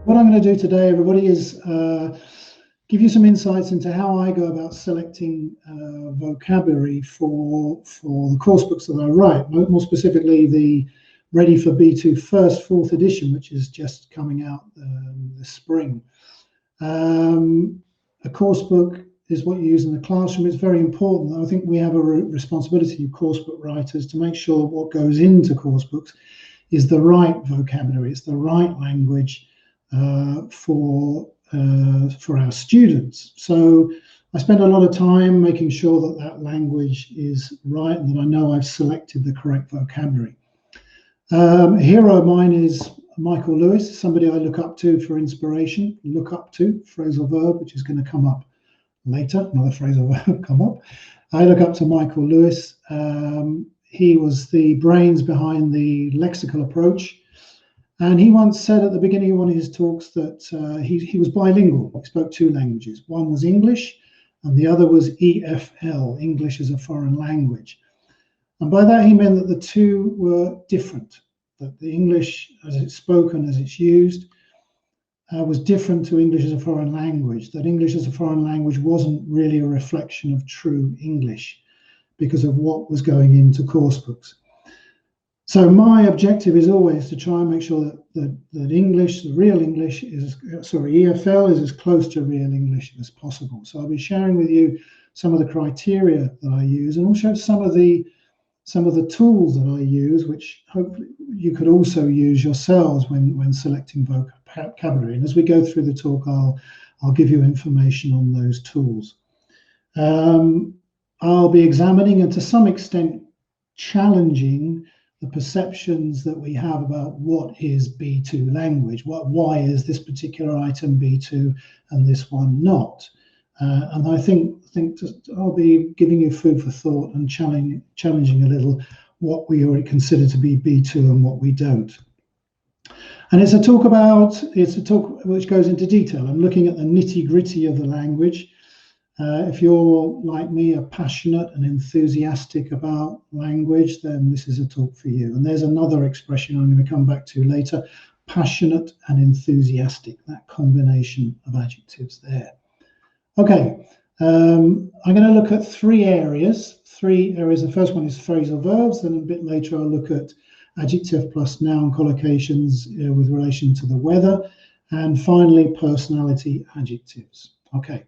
what I'm going to do today, everybody, is give you some insights into how I go about selecting vocabulary for the course books that I write, more specifically the Ready for B2 First 4th edition, which is just coming out this spring. A course book is what you use in the classroom. It's very important. I think we have a responsibility, course book writers, to make sure what goes into course books is the right vocabulary, it's the right language for our students. So I spend a lot of time making sure that that language is right and that I know I've selected the correct vocabulary. A hero of mine is Michael Lewis, somebody I look up to for inspiration. Look up to, phrasal verb, which is going to come up later, another phrasal verb come up. I look up to Michael Lewis. He was the brains behind the lexical approach. And he once said at the beginning of one of his talks that he was bilingual. He spoke 2 languages. One was English and the other was EFL, English as a foreign language. And by that he meant that the 2 were different, that the English as it's spoken, as it's used, was different to English as a foreign language, that English as a foreign language wasn't really a reflection of true English because of what was going into course books. So my objective is always to try and make sure that English, the real English, EFL is as close to real English as possible. So I'll be sharing with you some of the criteria that I use and also some of the tools that I use, which hopefully you could also use yourselves when selecting vocabulary. And as we go through the talk, I'll give you information on those tools. I'll be examining and to some extent challenging the perceptions that we have about what is B2 language. Why is this particular item B2 and this one not? And I think I'll be giving you food for thought and challenging a little what we already consider to be B2 and what we don't. And it's a talk which goes into detail. I'm looking at the nitty-gritty of the language. If you're like me, are passionate and enthusiastic about language, then this is a talk for you. And there's another expression I'm going to come back to later, passionate and enthusiastic, that combination of adjectives there. Okay, I'm going to look at 3 areas. The first one is phrasal verbs, then a bit later I'll look at adjective plus noun collocations with relation to the weather, and finally personality adjectives. Okay.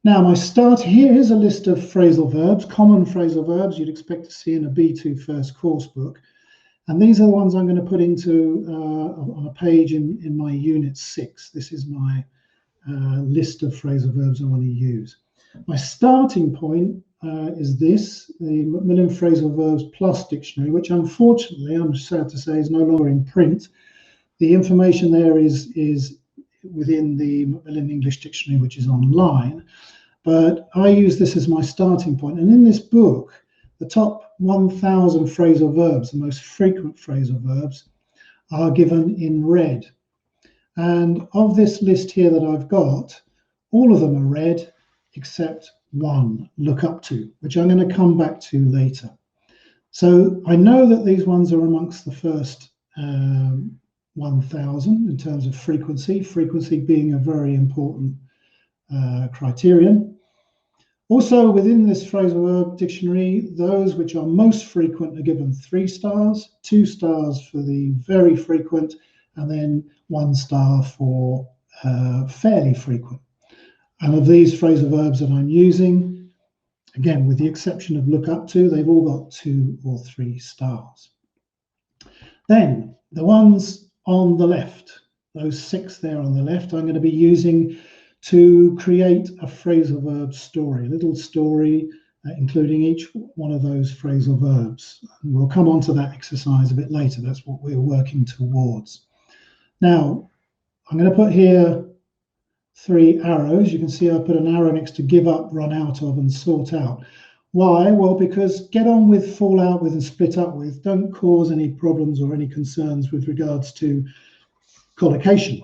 Now my start here is a list of phrasal verbs, common phrasal verbs you'd expect to see in a B2 First course book. And these are the ones I'm going to put into on a page in my unit 6. This is my list of phrasal verbs I want to use. My starting point is this, the Macmillan Phrasal Verbs Plus Dictionary, which unfortunately, I'm sad to say, is no longer in print. The information there is within the Macmillan English Dictionary, which is online, but I use this as my starting point. And in this book, the top 1,000 phrasal verbs, the most frequent phrasal verbs, are given in red. And of this list here that I've got, all of them are red except one, look up to, which I'm going to come back to later. So I know that these ones are amongst the first 1,000 in terms of frequency being a very important criterion. Also within this phrasal verb dictionary, those which are most frequent are given 3 stars, 2 stars for the very frequent, and then 1 star for fairly frequent. And of these phrasal verbs that I'm using, again, with the exception of look up to, they've all got 2 or 3 stars. Then the ones on the left, those 6 there on the left, I'm going to be using to create a phrasal verb story, a little story including each one of those phrasal verbs. And we'll come on to that exercise a bit later. That's what we're working towards. Now, I'm going to put here 3 arrows. You can see I put an arrow next to give up, run out of, and sort out. Why? Well, because get on with, fall out with, and split up with don't cause any problems or any concerns with regards to collocation.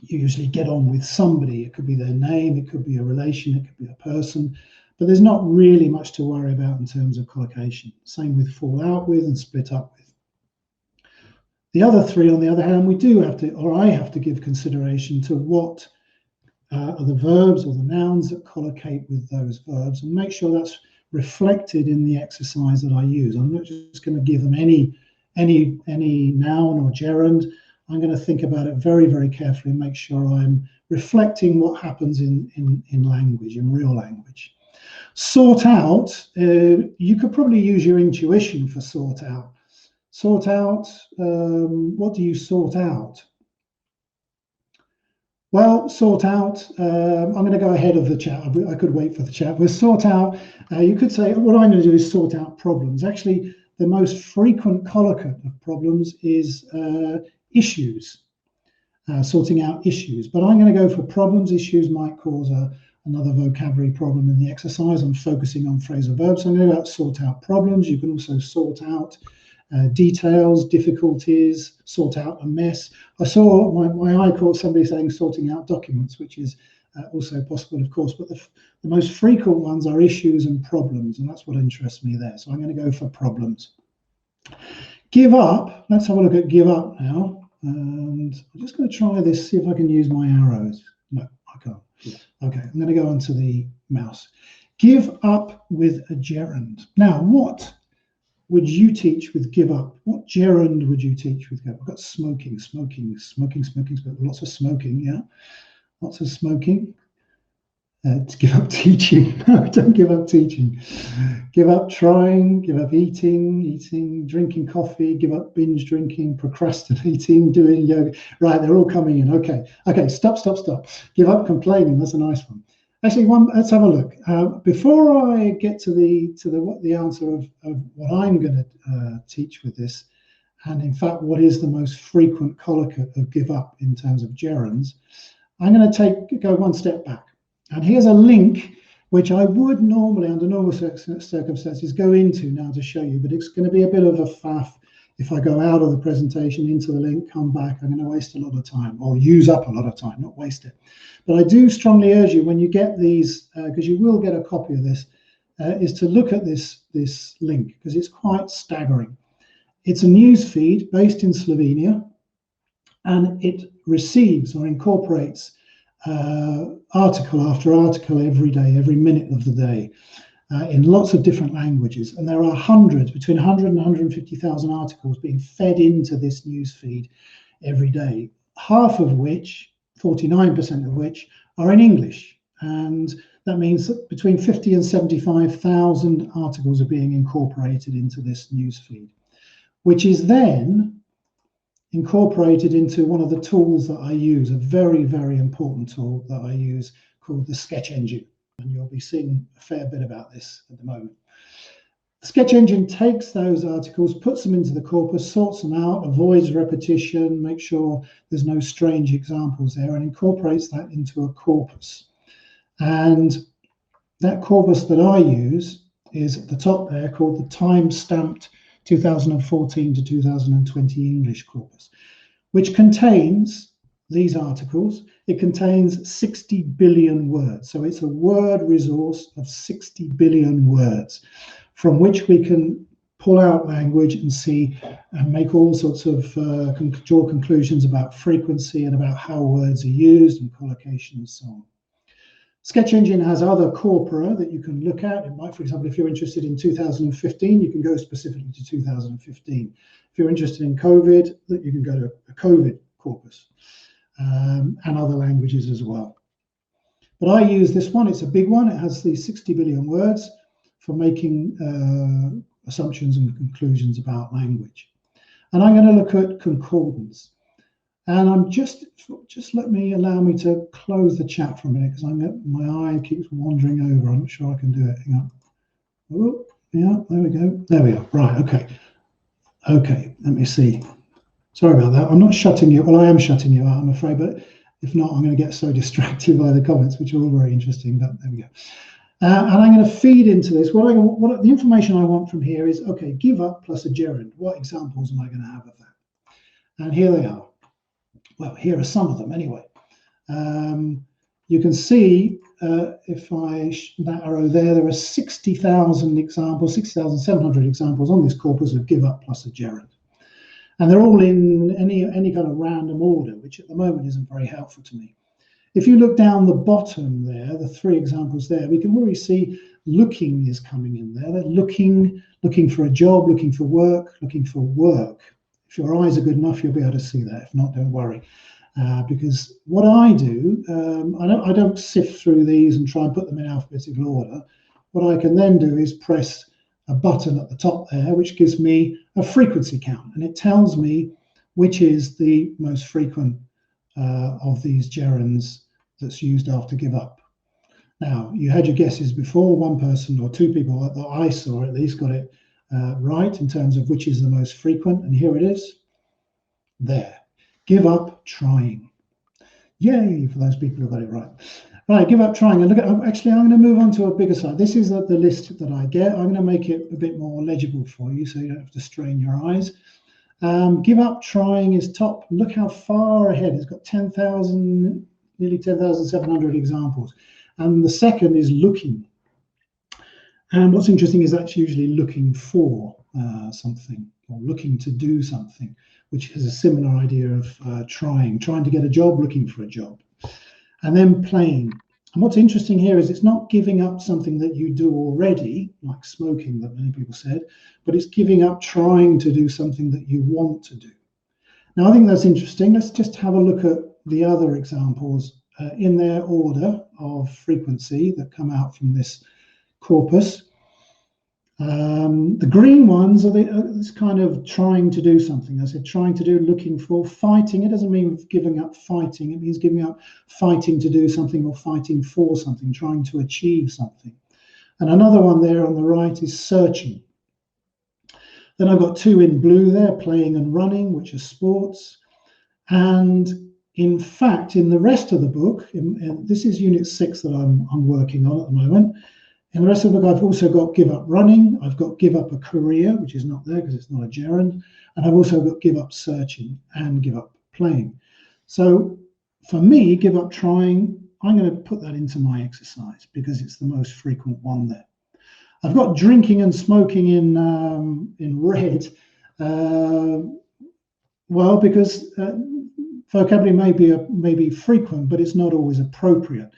You usually get on with somebody. It could be their name, it could be a relation, it could be a person, but there's not really much to worry about in terms of collocation. Same with fall out with and split up with. The other three, on the other hand, we do have to, or I have to give consideration to what are the verbs or the nouns that collocate with those verbs, and make sure that's reflected in the exercise that I use. I'm not just going to give them any noun or gerund. I'm going to think about it very, very carefully and make sure I'm reflecting what happens in language, in real language. Sort out, you could probably use your intuition for sort out. Sort out, what do you sort out? Well, sort out, I'm going to go ahead of the chat. I could wait for the chat. We'll sort out, you could say, what I'm going to do is sort out problems. Actually, the most frequent colloquy of problems is issues, sorting out issues. But I'm going to go for problems. Issues might cause another vocabulary problem in the exercise. I'm focusing on phrasal verbs. So I'm going to sort out problems. You can also sort out details, difficulties, sort out a mess. I saw my eye caught somebody saying sorting out documents, which is also possible, of course, but the most frequent ones are issues and problems, and that's what interests me there. So I'm going to go for problems. Give up, let's have a look at give up now. And I'm just going to try this, see if I can use my arrows. No, I can't. Okay, I'm going to go onto the mouse. Give up with a gerund. Now, what would you teach with give up? What gerund would you teach with give up? I've got smoking, lots of smoking, yeah. Lots of smoking. To give up teaching. No, don't give up teaching. Give up trying, give up eating, drinking coffee, give up binge drinking, procrastinating, doing yoga. Right, they're all coming in. Okay, stop. Give up complaining. That's a nice one. Actually, let's have a look. Before I get to the answer of what I'm going to teach with this, and in fact, what is the most frequent colloquy of give up in terms of gerunds, I'm going to go one step back. And here's a link which I would normally, under normal circumstances, go into now to show you, but it's going to be a bit of a faff if I go out of the presentation into the link, come back. I'm going to waste a lot of time, or use up a lot of time, not waste it. But I do strongly urge you, when you get these, because you will get a copy of this, is to look at this link, because it's quite staggering. It's a news feed based in Slovenia, and it receives or incorporates article after article every day, every minute of the day, in lots of different languages. And there are between 100 and 150,000 articles being fed into this news feed every day, half of which, 49% of which, are in English. And that means that between 50 and 75,000 articles are being incorporated into this news feed, which is then incorporated into one of the tools that I use, a very, very important tool that I use called the Sketch Engine. And you'll be seeing a fair bit about this at the moment. The Sketch Engine takes those articles, puts them into the corpus, sorts them out, avoids repetition, makes sure there's no strange examples there, and incorporates that into a corpus. And that corpus that I use is at the top there, called the time-stamped 2014 to 2020 English corpus, which contains these articles. It contains 60 billion words. So it's a word resource of 60 billion words from which we can pull out language and see and make all sorts of draw conclusions about frequency and about how words are used and collocation and so on. Sketch Engine has other corpora that you can look at. It might, for example, if you're interested in 2015, you can go specifically to 2015. If you're interested in COVID, you can go to a COVID corpus, and other languages as well. But I use this one. It's a big one. It has these 60 billion words for making assumptions and conclusions about language. And I'm going to look at concordance. And I'm allow me to close the chat for a minute, because my eye keeps wandering over. I'm not sure I can do it. Hang on. Oh, yeah, there we go. There we are. Right, okay. Okay, let me see. Sorry about that. I'm not shutting you. Well, I am shutting you out, I'm afraid, but if not, I'm going to get so distracted by the comments, which are all very interesting. But there we go. And I'm going to feed into this. What the information I want from here is, okay, give up plus a gerund. What examples am I going to have of that? And here they are. Well, here are some of them anyway. You can see if that arrow there are 60,000 examples, 60,700 examples on this corpus of give up plus a gerund. And they're all in any kind of random order, which at the moment isn't very helpful to me. If you look down the bottom there, the three examples there, we can already see looking is coming in there. They're looking for a job, looking for work, looking for work. If your eyes are good enough, you'll be able to see that. If not, don't worry. Because what I do, I don't sift through these and try and put them in alphabetical order. What I can then do is press a button at the top there, which gives me a frequency count, and it tells me which is the most frequent of these gerunds that's used after give up. Now, you had your guesses before. One person or two people that I saw at least got it right in terms of which is the most frequent, and here it is. There. Give up trying. Yay for those people who got it right. Right, give up trying. And look at, actually, I'm going to move on to a bigger slide. This is the list that I get. I'm going to make it a bit more legible for you so you don't have to strain your eyes. Give up trying is top. Look how far ahead. It's got 10,000, nearly 10,700 examples. And the second is looking. And what's interesting is that's usually looking for something or looking to do something, which is a similar idea of trying to get a job, looking for a job. And then playing. And what's interesting here is it's not giving up something that you do already, like smoking that many people said, but it's giving up trying to do something that you want to do. Now, I think that's interesting. Let's just have a look at the other examples in their order of frequency that come out from this corpus. The green ones are this kind of trying to do something. I said trying to do, looking for, fighting. It doesn't mean giving up fighting. It means giving up fighting to do something or fighting for something, trying to achieve something. And another one there on the right is searching. Then I've got two in blue there, playing and running, which are sports. And in fact, in the rest of the book, this is Unit 6 that I'm working on at the moment. In the rest of the book, I've also got give up running. I've got give up a career, which is not there because it's not a gerund. And I've also got give up searching and give up playing. So for me, give up trying, I'm going to put that into my exercise because it's the most frequent one there. I've got drinking and smoking in red. Well, because vocabulary may be frequent, but it's not always appropriate.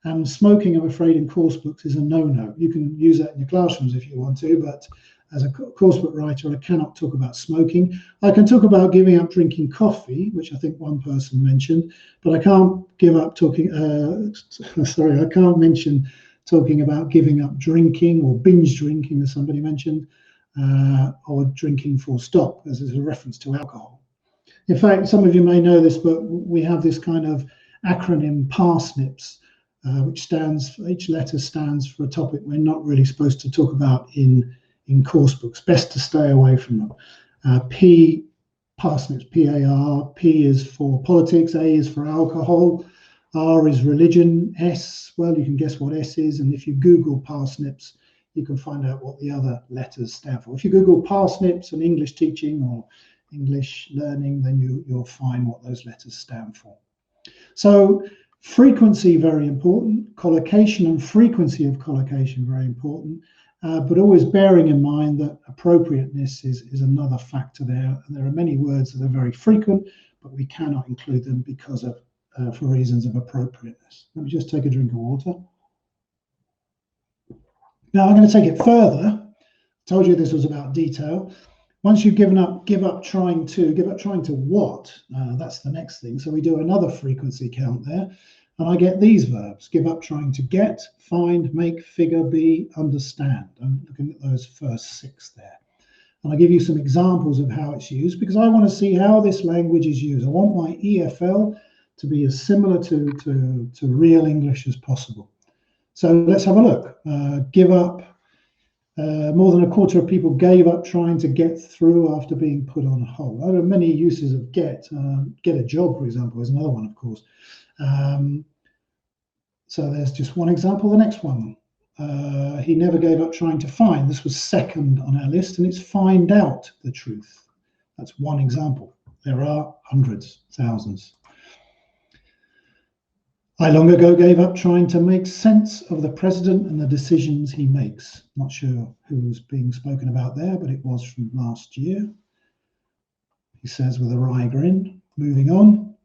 And smoking, I'm afraid, in course books is a no-no. You can use that in your classrooms if you want to, but as a course book writer, I cannot talk about smoking. I can talk about giving up drinking coffee, which I think one person mentioned, but I can't give up talking, I can't mention talking about giving up drinking or binge drinking, as somebody mentioned, or drinking full stop, as is a reference to alcohol. In fact, some of you may know this, but we have this kind of acronym parsnips, which each letter stands for a topic we're not really supposed to talk about in course books. Best to stay away from them. P, parsnips, P-A-R. P is for politics, A is for alcohol, R is religion, S, well, you can guess what S is, and if you Google parsnips, you can find out what the other letters stand for. If you Google parsnips and English teaching or English learning, then you'll find what those letters stand for. So frequency, very important. Collocation and frequency of collocation, very important. But always bearing in mind that appropriateness is another factor there. And there are many words that are very frequent, but we cannot include them because of for reasons of appropriateness. Let me just take a drink of water. Now I'm going to take it further. I told you this was about detail. Once you've give up trying to what? That's the next thing. So we do another frequency count there. And I get these verbs: give up trying to get, find, make, figure, be, understand. I'm looking at those first 6 there. And I give you some examples of how it's used because I want to see how this language is used. I want my EFL to be as similar to real English as possible. So let's have a look. Give up. More than a quarter of people gave up trying to get through after being put on hold. There are many uses of get. Get a job, for example, is another one, of course. So there's just one example. The next one, he never gave up trying to find. This was second on our list, and it's find out the truth. That's one example. There are hundreds, thousands. I long ago gave up trying to make sense of the president and the decisions he makes. Not sure who was being spoken about there, but it was from last year. he says with a wry grin. Moving on.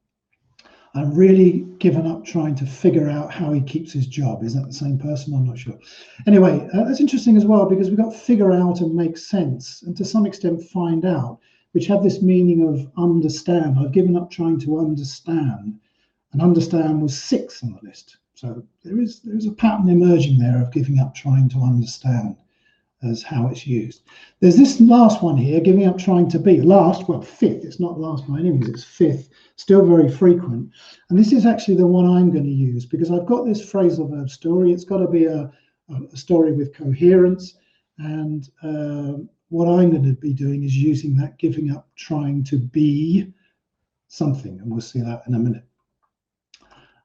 I'm really given up trying to figure out how he keeps his job. Is that the same person? I'm not sure. Anyway, that's interesting as well, because we've got figure out and make sense, and to some extent find out, which have this meaning of understand. I've given up trying to understand, and understand was 6 on the list. So there is a pattern emerging there of giving up trying to understand as how it's used. There's this last one here, giving up trying to be. Last, well, 5th. It's not last by any means, it's 5th. Still very frequent. And this is actually the one I'm going to use, because I've got this phrasal verb story. It's got to be a story with coherence. And what I'm going to be doing is using that giving up trying to be something. And we'll see that in a minute.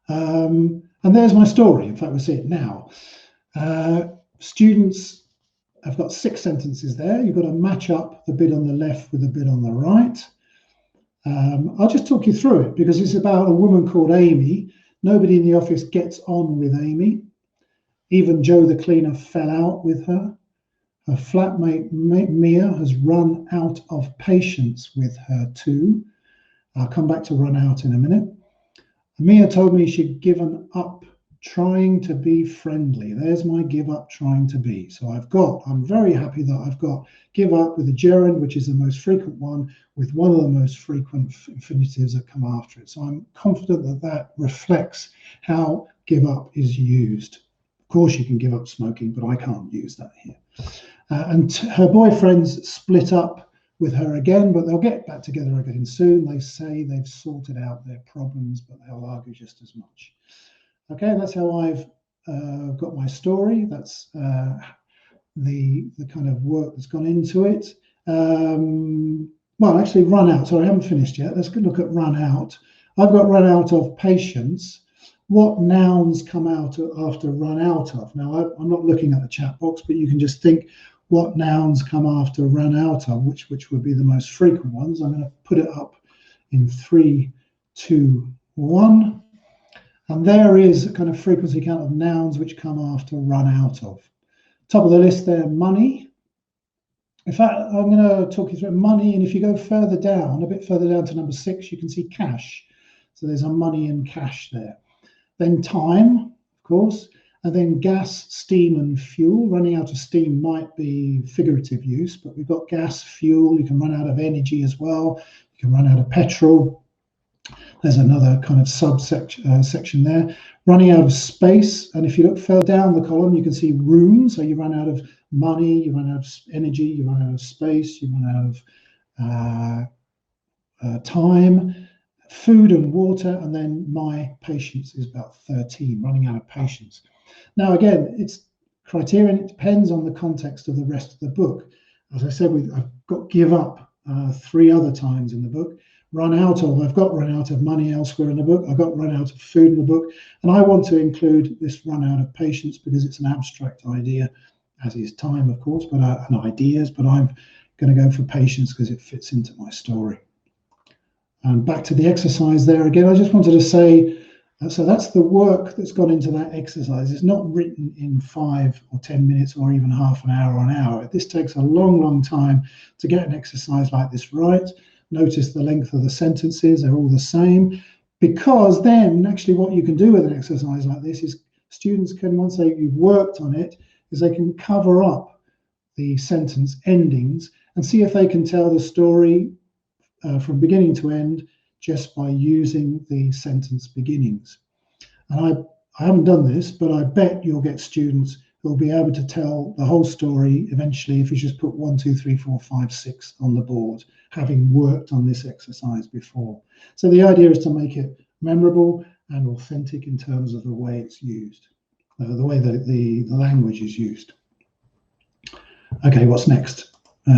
And there's my story. In fact, we'll see it now. Students, I've got 6 sentences there. You've got to match up the bit on the left with the bit on the right. I'll just talk you through it, because it's about a woman called Amy. Nobody in the office gets on with Amy. Even Joe the cleaner fell out with her. Her flatmate Mia has run out of patience with her too. I'll come back to run out in a minute. Mia told me she'd given up trying to be friendly. There's my give up trying to be. So I'm very happy that I've got give up with the gerund, which is the most frequent one, with one of the most frequent infinitives that come after it. So I'm confident that that reflects how give up is used. Of course, you can give up smoking, but I can't use that here. And her boyfriends split up with her again, but they'll get back together again soon. They say they've sorted out their problems, but they'll argue just as much. Okay, that's how I've got my story. That's the kind of work that's gone into it. Well, actually, run out. Sorry, I haven't finished yet. Let's look at run out. I've got run out of patience. What nouns come out after run out of? Now, I'm not looking at the chat box, but you can just think what nouns come after run out of, which would be the most frequent ones. I'm going to put it up in 3, 2, 1. And there is a kind of frequency count of nouns which come after run out of. Top of the list there, money. In fact, I'm going to talk you through money. And if you go further down, a bit further down to number 6, you can see cash. So there's a money and cash there. Then time, of course. And then gas, steam, and fuel. Running out of steam might be figurative use, but we've got gas, fuel. You can run out of energy as well. You can run out of petrol. There's another kind of section there. Running out of space, and if you look further down the column, you can see room. So you run out of money, you run out of energy, you run out of space, you run out of time, food and water, and then my patience is about 13, running out of patience. Now, again, it's criterion. It depends on the context of the rest of the book. As I said, I've got give up 3 other times in the book. Run out of, I've got run out of money elsewhere in the book. I've got run out of food in the book. And I want to include this run out of patience because it's an abstract idea, as is time, of course, but and ideas. But I'm going to go for patience because it fits into my story. And back to the exercise there again. I just wanted to say, so that's the work that's gone into that exercise. It's not written in 5 or 10 minutes or even half an hour or an hour. This takes a long, long time to get an exercise like this right. Notice the length of the sentences, they're all the same, because then actually what you can do with an exercise like this is students can, once you've worked on it, is they can cover up the sentence endings and see if they can tell the story from beginning to end just by using the sentence beginnings. And I haven't done this, but I bet you'll get students who'll be able to tell the whole story eventually if you just put 1, 2, 3, 4, 5, 6 on the board, having worked on this exercise before. So the idea is to make it memorable and authentic in terms of the way it's used, the way that the language is used. Okay, what's next? I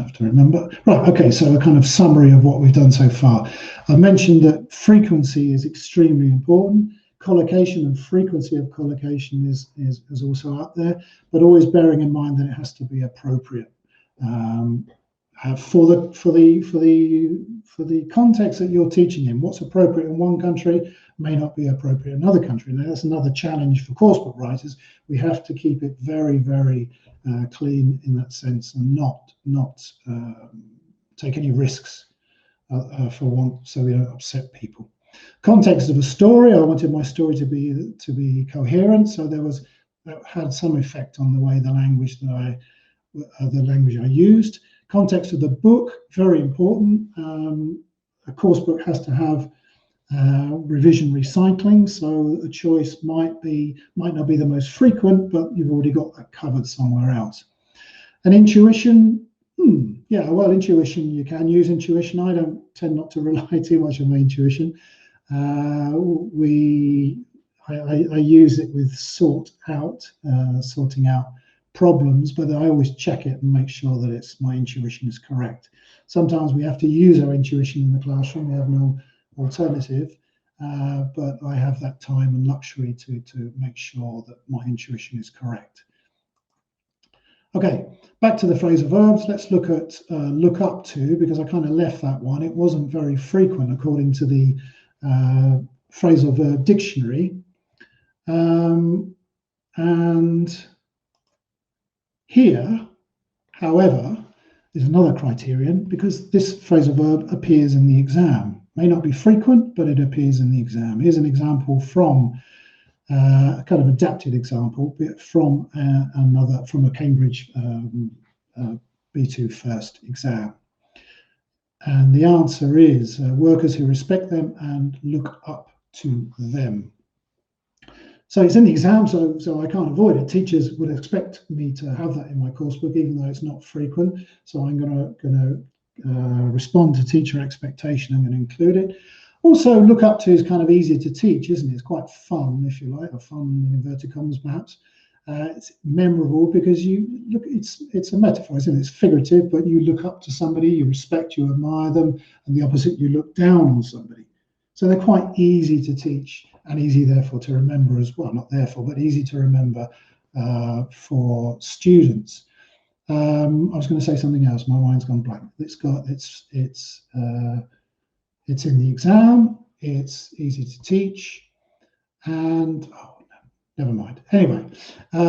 have to remember. Right, okay, so a kind of summary of what we've done so far. I mentioned that frequency is extremely important. Collocation and frequency of collocation is also up there, but always bearing in mind that it has to be appropriate for the context that you're teaching in. What's appropriate in one country may not be appropriate in another country. Now, that's another challenge for course book writers. We have to keep it very, very clean in that sense and not take any risks so we don't upset people. Context of a story, I wanted my story to be coherent, so that had some effect on the way the language I used. Context of the book, very important. A course book has to have revision recycling, so a choice might not be the most frequent, but you've already got that covered somewhere else. And intuition, intuition, you can use intuition. I don't tend not to rely too much on my intuition. I use it with sorting out problems, but I always check it and make sure that my intuition is correct. Sometimes we have to use our intuition in the classroom. We have no alternative, but I have that time and luxury to make sure that my intuition is correct. Okay, back to the phrasal verbs. Let's look at look up to, because I kind of left that one. It wasn't very frequent according to the phrasal verb dictionary. And here, however, is another criterion, because this phrasal verb appears in the exam. May not be frequent, but it appears in the exam. Here's an example from a kind of adapted example from a Cambridge B2 first exam. And the answer is workers who respect them and look up to them. So it's in the exam, so I can't avoid it. Teachers would expect me to have that in my course book, even though it's not frequent. So I'm going to respond to teacher expectation. I'm going to include it. Also, look up to is kind of easier to teach, isn't it? It's quite fun, if you like, or fun in inverted commas, perhaps. It's memorable because it's a metaphor, isn't it? It's figurative, but you look up to somebody, you respect, you admire them, and the opposite, you look down on somebody. So they're quite easy to teach and easy, therefore, to remember as well. Not therefore, but easy to remember for students. I was going to say something else. My mind's gone blank. It's in the exam. It's easy to teach, and never mind. Anyway, as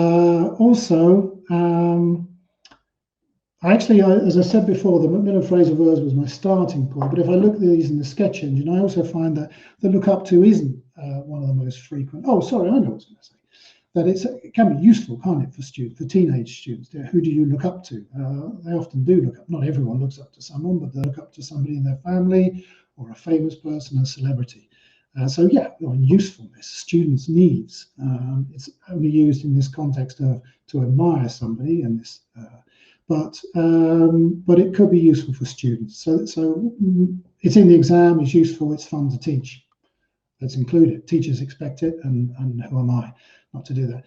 I said before, the Macmillan phrasal verbs was my starting point. But if I look at these in the sketch engine, I also find that the look up to isn't one of the most frequent. Oh, sorry, I know what I was going to say. That it can be useful, can't it, for teenage students? Who do you look up to? They often do look up. Not everyone looks up to someone, but they look up to somebody in their family or a famous person, a celebrity. Usefulness, students' needs. It's only used in this context to admire somebody, and this. But it could be useful for students. So it's in the exam, it's useful, it's fun to teach. Let's include it. Teachers expect it, and who am I not to do that?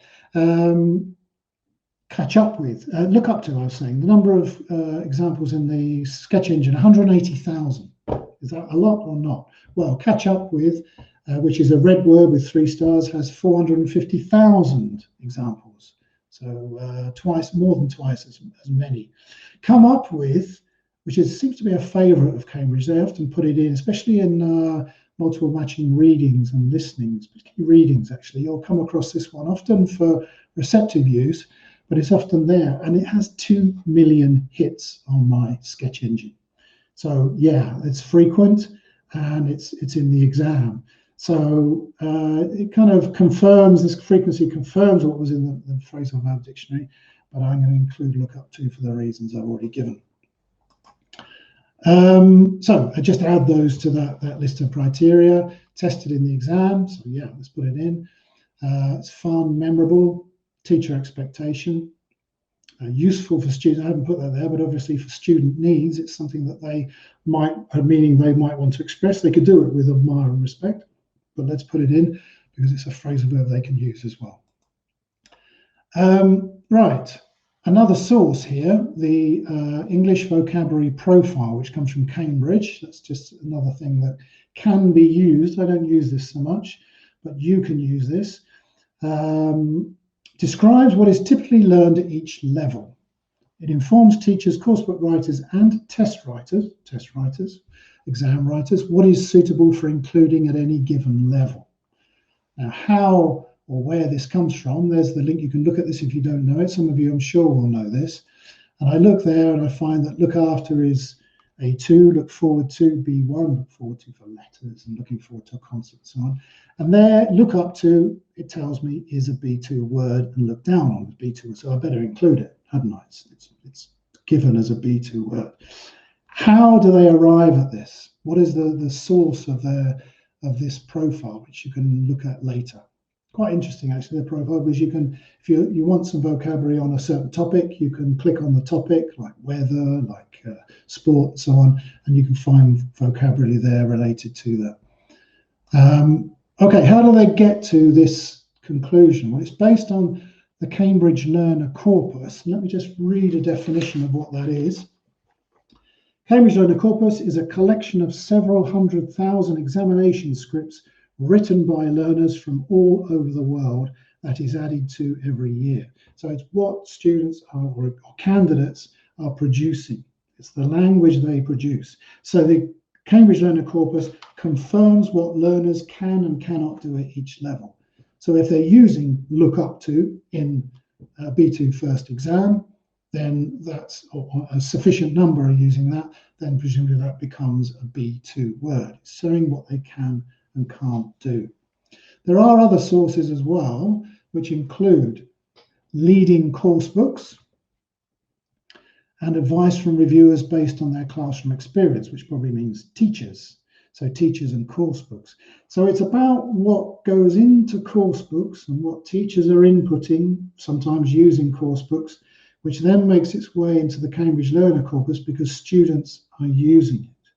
Catch up with, look up to, I was saying. The number of examples in the sketch engine, 180,000. Is that a lot or not? Well, catch up with, which is a red word with 3 stars, has 450,000 examples. So more than twice as many. Come up with, which seems to be a favourite of Cambridge. They often put it in, especially in multiple matching readings and listenings, particularly readings actually. You'll come across this one often for receptive use, but it's often there, and it has 2 million hits on my sketch engine. So yeah, it's frequent, and it's in the exam. So it kind of confirms, this frequency confirms what was in the phrasal verb dictionary, but I'm going to include look up to for the reasons I've already given. So I just add those to that list of criteria, tested in the exam. So yeah, let's put it in. It's fun, memorable, teacher expectation, useful for students. I haven't put that there, but obviously for student needs, it's something that they might want to express. They could do it with admire and respect, but let's put it in because it's a phrasal verb they can use as well. Right. Another source here, the English Vocabulary Profile, which comes from Cambridge. That's just another thing that can be used. I don't use this so much, but you can use this. Describes what is typically learned at each level. It informs teachers, coursebook writers, and test writers, exam writers, what is suitable for including at any given level. Now, how or where this comes from, there's the link. You can look at this if you don't know it. Some of you, I'm sure, will know this. And I look there and I find that look after is A2, look forward to. B1, look forward to for letters and looking forward to a concert and so on. And there, look up to, it tells me, is a B2 word, and look down on the B2 word. So I better include it, hadn't I? It's given as a B2 word. How do they arrive at this? What is the source of this profile, which you can look at later? Quite interesting, actually, the profile, because you can, if you want some vocabulary on a certain topic, you can click on the topic, like weather, like sport, and so on, and you can find vocabulary there related to that. Okay, how do they get to this conclusion? Well, it's based on the Cambridge Learner Corpus. Let me just read a definition of what that is. Cambridge Learner Corpus is a collection of several 100,000 examination scripts written by learners from all over the world that is added to every year. So it's what students or candidates are producing. It's the language they produce. So the Cambridge Learner Corpus confirms what learners can and cannot do at each level. So if they're using look up to in B2 first exam, then that's, or a sufficient number are using that, then presumably that becomes a B2 word. It's showing what they can and can't do. There are other sources as well, which include leading course books and advice from reviewers based on their classroom experience, which probably means teachers. So teachers and course books. So it's about what goes into course books and what teachers are inputting, sometimes using course books, which then makes its way into the Cambridge Learner Corpus because students are using it.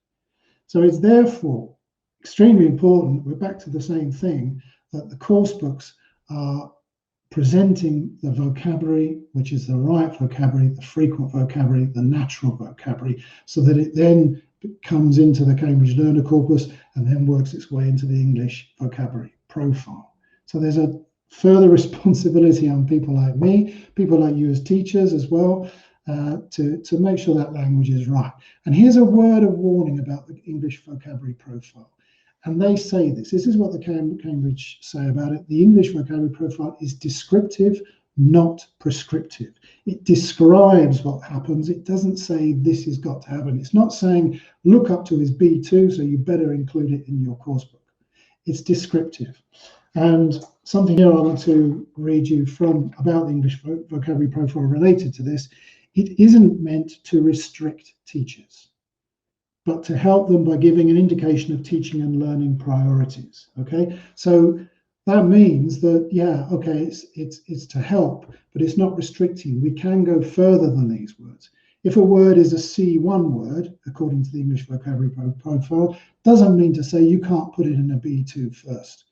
So it's therefore extremely important, we're back to the same thing, that the course books are presenting the vocabulary, which is the right vocabulary, the frequent vocabulary, the natural vocabulary, so that it then comes into the Cambridge Learner Corpus and then works its way into the English vocabulary profile. So there's a further responsibility on people like me, people like you as teachers as well, to make sure that language is right. And here's a word of warning about the English vocabulary profile. And they say this is what the Cambridge say about it. The English vocabulary profile is descriptive, not prescriptive. It describes what happens. It doesn't say this has got to happen. It's not saying look up to is B2, so you better include it in your course book. It's descriptive. And something here I want to read you from about the English vocabulary profile related to this. It isn't meant to restrict teachers, but to help them by giving an indication of teaching and learning priorities. Okay, so that means that, yeah, okay, it's to help, but it's not restricting. We can go further than these words. If a word is a C1 word, according to the English vocabulary profile, doesn't mean to say you can't put it in a B2 first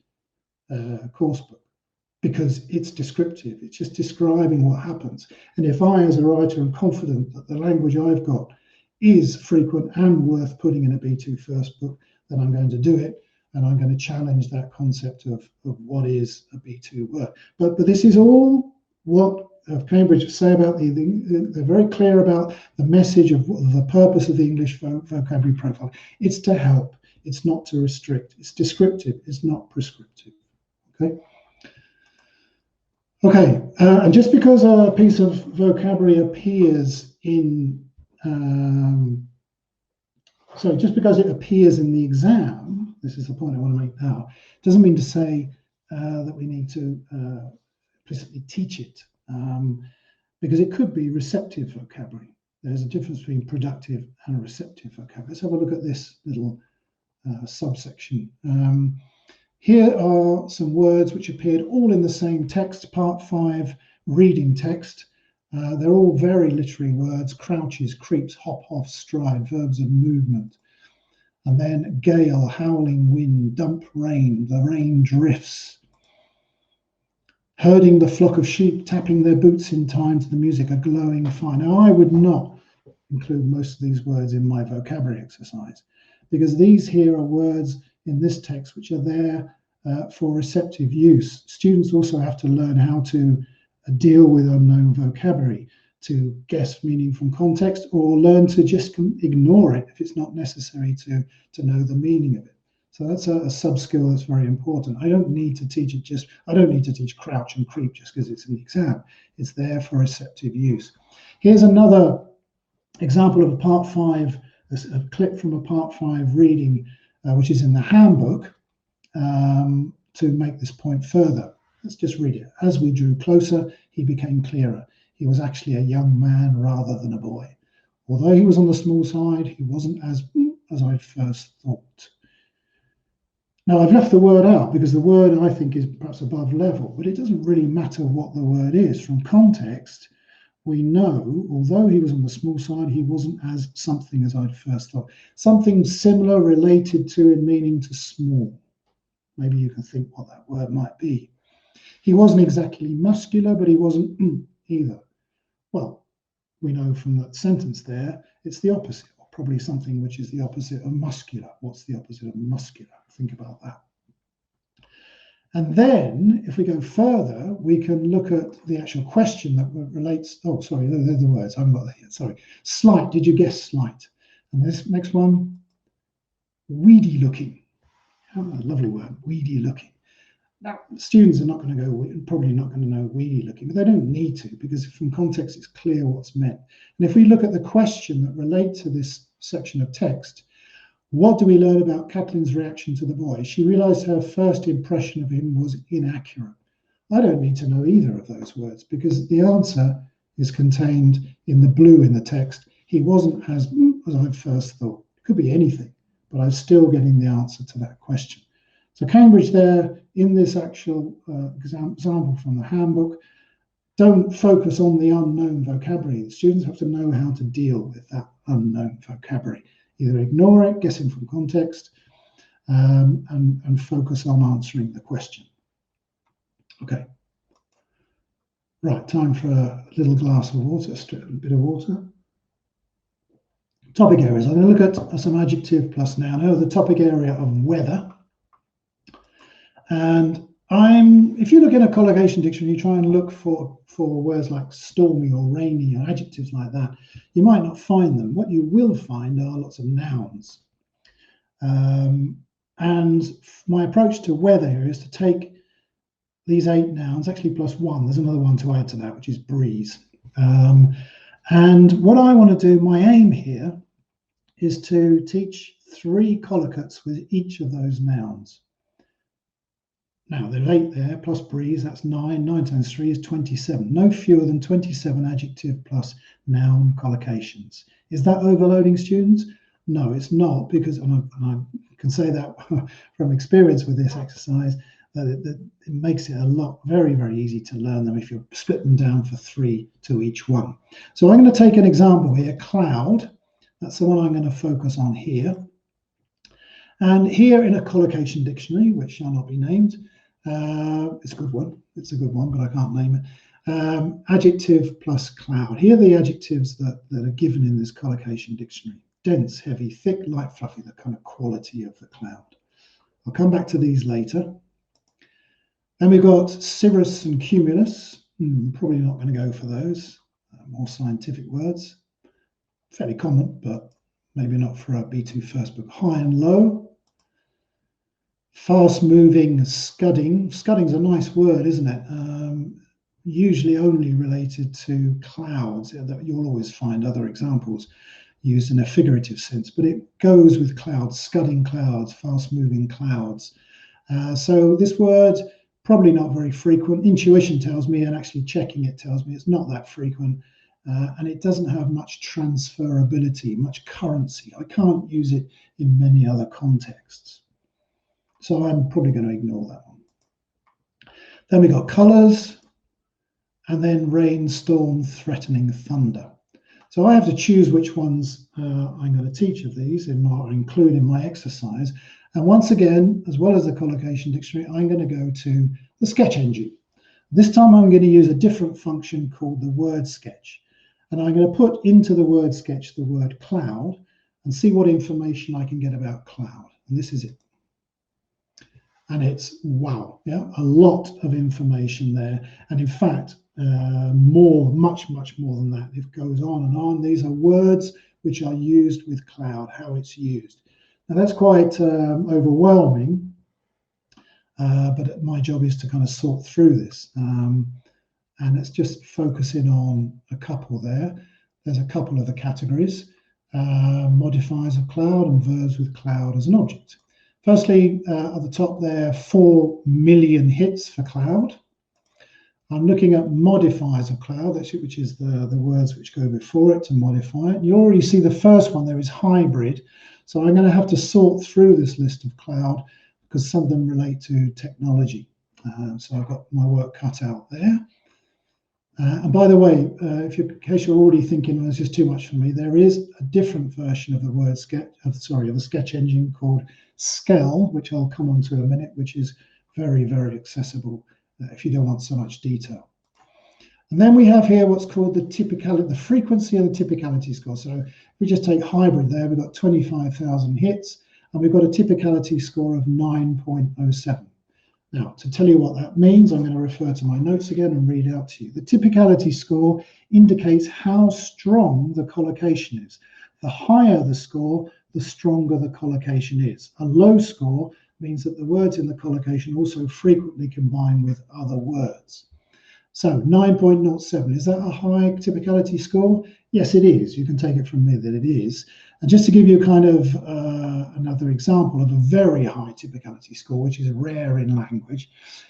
course book, because it's descriptive. It's just describing what happens. And if I, as a writer, am confident that the language I've got is frequent and worth putting in a B2 first book, then I'm going to do it, and I'm going to challenge that concept of what is a B2 word. But this is all what Cambridge say about they're very clear about the message of the purpose of the English vocabulary profile. It's to help. It's not to restrict. It's descriptive. It's not prescriptive. Okay. Okay. And just because a piece of vocabulary appears in just because it appears in the exam, this is the point I want to make now, doesn't mean to say that we need to implicitly teach it, because it could be receptive vocabulary. There's a difference between productive and receptive vocabulary. Let's have a look at this little subsection. Here are some words which appeared all in the same text, part 5, reading text. They're all very literary words: crouches, creeps, hop off, stride, verbs of movement. And then gale, howling wind, dump rain, the rain drifts. Herding the flock of sheep, tapping their boots in time to the music, a glowing fire. Now, I would not include most of these words in my vocabulary exercise, because these here are words in this text which are there for receptive use. Students also have to learn how to deal with unknown vocabulary, to guess meaning from context, or learn to just ignore it if it's not necessary to know the meaning of it. So that's a sub-skill that's very important. I don't need to teach it I don't need to teach crouch and creep just because it's an exam. It's there for receptive use. Here's another example of a part 5 a clip from a Part 5 reading, which is in the handbook, to make this point further. Let's just read it. As we drew closer, he became clearer. He was actually a young man rather than a boy. Although he was on the small side, he wasn't as I'd first thought. Now, I've left the word out because the word, I think, is perhaps above level, but it doesn't really matter what the word is. From context, we know, although he was on the small side, he wasn't as something as I'd first thought. Something similar related to in meaning to small. Maybe you can think what that word might be. He wasn't exactly muscular, but he wasn't either. Well, we know from that sentence there, it's the opposite, or probably something which is the opposite of muscular. What's the opposite of muscular? Think about that. And then, if we go further, we can look at the actual question that relates. Oh, sorry, they're the words. I haven't got that yet. Sorry. Slight. Did you guess slight? And this next one, weedy looking. Oh, a lovely word, weedy looking. Now, students are not going to go, probably not going to know weedy looking, but they don't need to, because from context it's clear what's meant. And if we look at the question that relates to this section of text, what do we learn about Kathleen's reaction to the boy? She realized her first impression of him was inaccurate. I don't need to know either of those words, because the answer is contained in the blue in the text. He wasn't as I first thought. It could be anything, but I'm still getting the answer to that question. So Cambridge there, in this actual example from the handbook, don't focus on the unknown vocabulary. The students have to know how to deal with that unknown vocabulary. Either ignore it, guessing from context, and focus on answering the question. Okay. Right, time for a little glass of water, a bit of water. Topic areas. I'm going to look at some adjective plus noun. Oh, the topic area of weather. And if you look in a collocation dictionary, you try and look for words like stormy or rainy or adjectives like that, you might not find them. What you will find are lots of nouns. And my approach to weather here is to take these 8 nouns, actually plus 1. There's another one to add to that, which is breeze. And what I want to do, my aim here, is to teach 3 collocates with each of those nouns. Now, there's 8 there, plus breeze, that's 9. 9 times 3 is 27. No fewer than 27 adjective plus noun collocations. Is that overloading, students? No, it's not, because, and I can say that from experience with this exercise, that it makes it very, very easy to learn them if you split them down for 3 to each one. So I'm going to take an example here, cloud. That's the one I'm going to focus on here. And here in a collocation dictionary, which shall not be named, it's a good one. It's a good one, but I can't name it. Adjective plus cloud. Here are the adjectives that are given in this collocation dictionary. Dense, heavy, thick, light, fluffy, the kind of quality of the cloud. I'll come back to these later. Then we've got cirrus and cumulus. Probably not going to go for those. More scientific words. Fairly common, but maybe not for a B2 first book. High and low. Fast-moving, scudding. Scudding's a nice word, isn't it? Usually only related to clouds. You'll always find other examples used in a figurative sense, but it goes with clouds, scudding clouds, fast-moving clouds. So this word, probably not very frequent. Intuition tells me, and actually checking it tells me it's not that frequent, and it doesn't have much transferability, much currency. I can't use it in many other contexts. So I'm probably going to ignore that one. Then we got colours, and then rain, storm, threatening, thunder. So I have to choose which ones I'm going to teach of these or include in my exercise. And once again, as well as the collocation dictionary, I'm going to go to the sketch engine. This time I'm going to use a different function called the word sketch. And I'm going to put into the word sketch the word cloud and see what information I can get about cloud. And this is it. And it's, wow, yeah, a lot of information there. And in fact, much more than that. It goes on and on. These are words which are used with cloud, how it's used. Now that's quite overwhelming, but my job is to kind of sort through this. And let's just focus in on a couple there. There's a couple of the categories. modifiers of cloud and verbs with cloud as an object. Firstly, at the top there, 4 million hits for cloud. I'm looking at modifiers of cloud, which is the words which go before it to modify it. You already see the first one there is hybrid. So I'm going to have to sort through this list of cloud because some of them relate to technology. So I've got my work cut out there. And by the way, in case you're already thinking, well, it's just too much for me, there is a different version of the word of the sketch engine called Skell, which I'll come on to in a minute, which is very, very accessible if you don't want so much detail. And then we have here what's called the frequency of the typicality score. So if we just take hybrid there, we've got 25,000 hits, and we've got a typicality score of 9.07. Now, to tell you what that means, I'm going to refer to my notes again and read out to you. The typicality score indicates how strong the collocation is. The higher the score, the stronger the collocation is. A low score means that the words in the collocation also frequently combine with other words. So 9.07, is that a high typicality score? Yes, it is. You can take it from me that it is. And just to give you kind of another example of a very high typicality score, which is rare in language,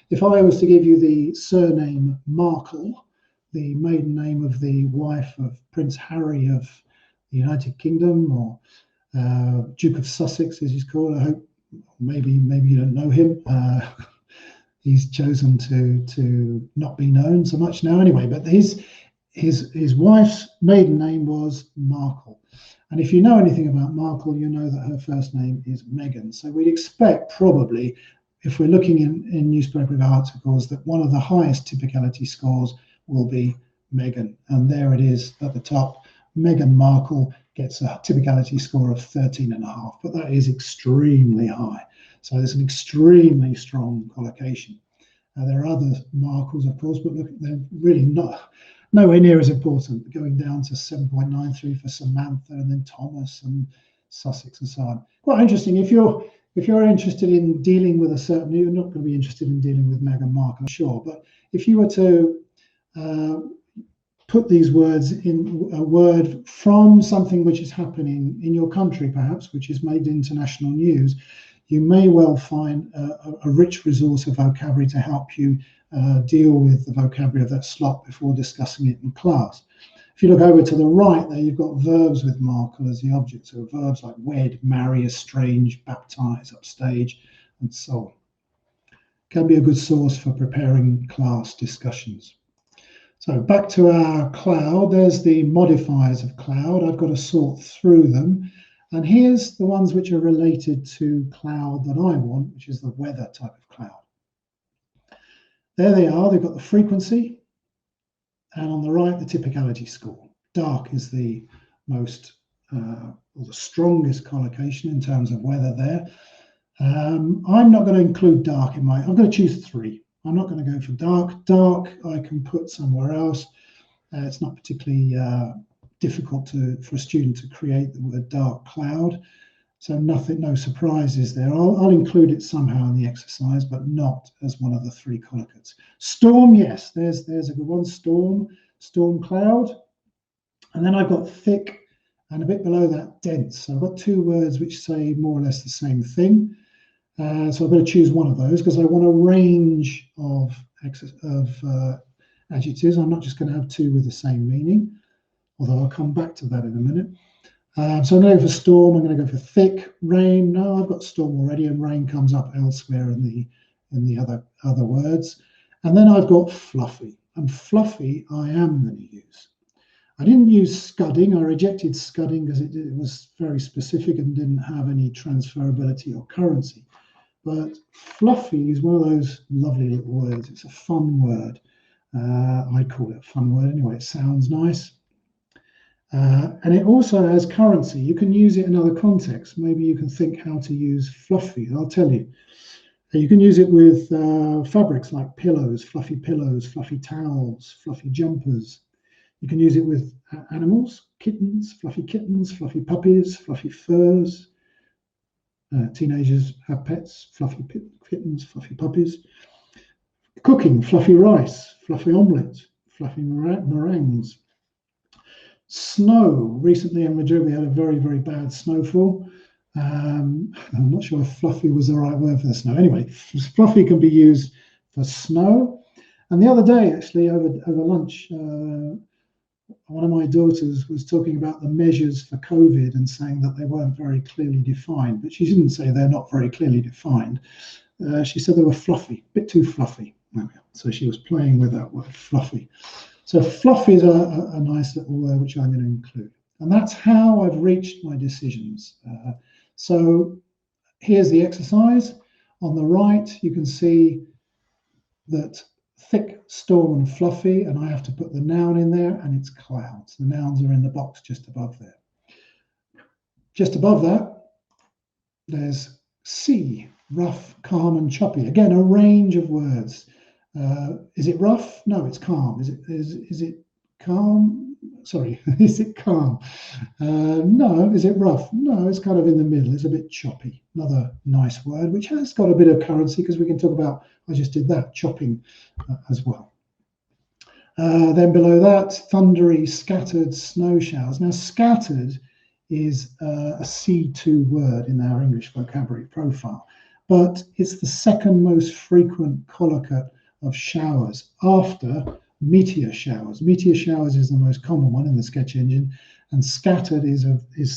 if I was to give you the surname Markle, the maiden name of the wife of Prince Harry of the United Kingdom, or Duke of Sussex, as he's called, I hope maybe you don't know him. He's chosen to not be known so much now anyway, but his wife's maiden name was Markle. And if you know anything about Markle, you know that her first name is Meghan. So we'd expect probably, if we're looking in newspaper articles, that one of the highest typicality scores will be Meghan. And there it is at the top. Meghan Markle gets a typicality score of 13.5, but that is extremely high. So there's an extremely strong collocation. There are other Markles, of course, but look, they're really nowhere near as important, going down to 7.93 for Samantha, and then Thomas and Sussex and so on. Quite interesting. If you're interested in dealing with a certain, you're not going to be interested in dealing with Meghan Markle, I'm sure, but if you were to put these words in a word from something which is happening in your country, perhaps, which is made international news, you may well find a rich resource of vocabulary to help you deal with the vocabulary of that slot before discussing it in class. If you look over to the right there, you've got verbs with Markle as the object. So verbs like wed, marry, estrange, baptize, upstage, and so on. Can be a good source for preparing class discussions. So back to our cloud, there's the modifiers of cloud. I've got to sort through them. And here's the ones which are related to cloud that I want, which is the weather type of cloud. There they are. They've got the frequency, and on the right, the typicality score. Dark is the most, or the strongest collocation in terms of weather there. I'm not going to include dark in I'm going to choose 3. I'm not going to go for dark. Dark, I can put somewhere else. It's not particularly difficult for a student to create the word dark cloud. So no surprises there. I'll include it somehow in the exercise, but not as one of the 3 collocates. Storm, yes, there's a good one. Storm cloud. And then I've got thick, and a bit below that, dense. So I've got 2 words which say more or less the same thing. So I'm going to choose one of those because I want a range of adjectives. I'm not just going to have 2 with the same meaning, although I'll come back to that in a minute. So I'm going to go for storm. I'm going to go for thick. Rain. No, I've got storm already, and rain comes up elsewhere in the other words. And then I've got fluffy, and fluffy I am going to use. I didn't use scudding. I rejected scudding because it was very specific and didn't have any transferability or currency. But fluffy is one of those lovely little words. It's a fun word. I call it a fun word anyway. It sounds nice. And it also has currency. You can use it in other contexts. Maybe you can think how to use fluffy. I'll tell you. You can use it with fabrics like pillows, fluffy towels, fluffy jumpers. You can use it with animals, kittens, fluffy puppies, fluffy furs. Teenagers have pets, fluffy kittens, fluffy puppies. Cooking, fluffy rice, fluffy omelette, fluffy meringues. Snow. Recently in Madrid, we had a very, very bad snowfall. I'm not sure if fluffy was the right word for the snow. Anyway, fluffy can be used for snow. And the other day, actually, over lunch, one of my daughters was talking about the measures for COVID and saying that they weren't very clearly defined. But she didn't say they're not very clearly defined. She said they were fluffy, a bit too fluffy. So she was playing with that word, fluffy. So fluffy is a nice little word which I'm going to include. And that's how I've reached my decisions. So here's the exercise. On the right, you can see that thick, storm, and fluffy, and I have to put the noun in there, and it's clouds. The nouns are in the box just above there. Just above that, there's sea, rough, calm, and choppy. Again, a range of words. Is it rough? No, it's calm. Is it calm? Sorry, is it calm? No. Is it rough? No, it's kind of in the middle. It's a bit choppy. Another nice word, which has got a bit of currency because we can talk about, I just did that, chopping as well. Then below that, thundery, scattered, snow showers. Now, scattered is a C2 word in our English vocabulary profile, but it's the second most frequent colloquy of showers after meteor showers. Meteor showers is the most common one in the sketch engine, and scattered is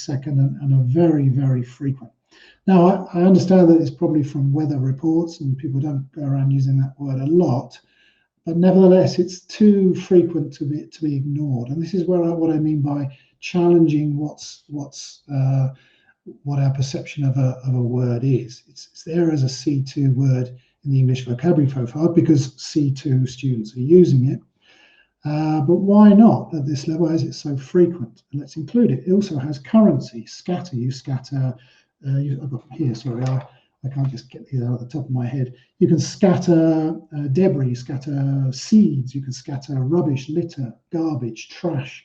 second and a very, very frequent. Now, I understand that it's probably from weather reports and people don't go around using that word a lot, but nevertheless, it's too frequent to be ignored. And this is what I mean by challenging what our perception of a word is. It's there as a C2 word in the English vocabulary profile because C2 students are using it. But why not at this level as it's so frequent? And let's include it. It also has currency. Scatter, you scatter. I've got here, sorry, I can't just get these out of the top of my head. You can scatter debris, scatter seeds, you can scatter rubbish, litter, garbage, trash.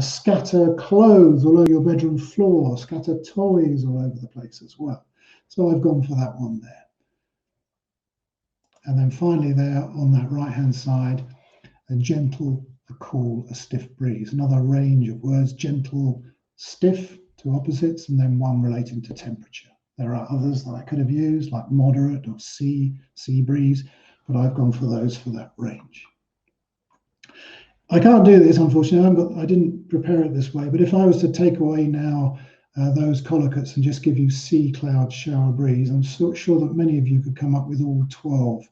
Scatter clothes all over your bedroom floor, scatter toys all over the place as well. So I've gone for that one there. And then finally there on that right-hand side, a gentle, a cool, a stiff breeze. Another range of words, gentle, stiff, two opposites, and then one relating to temperature. There are others that I could have used, like moderate or sea breeze, but I've gone for those for that range. I can't do this, unfortunately. I didn't prepare it this way, but if I was to take away now those collocates and just give you sea, cloud, shower, breeze, I'm sure that many of you could come up with all 12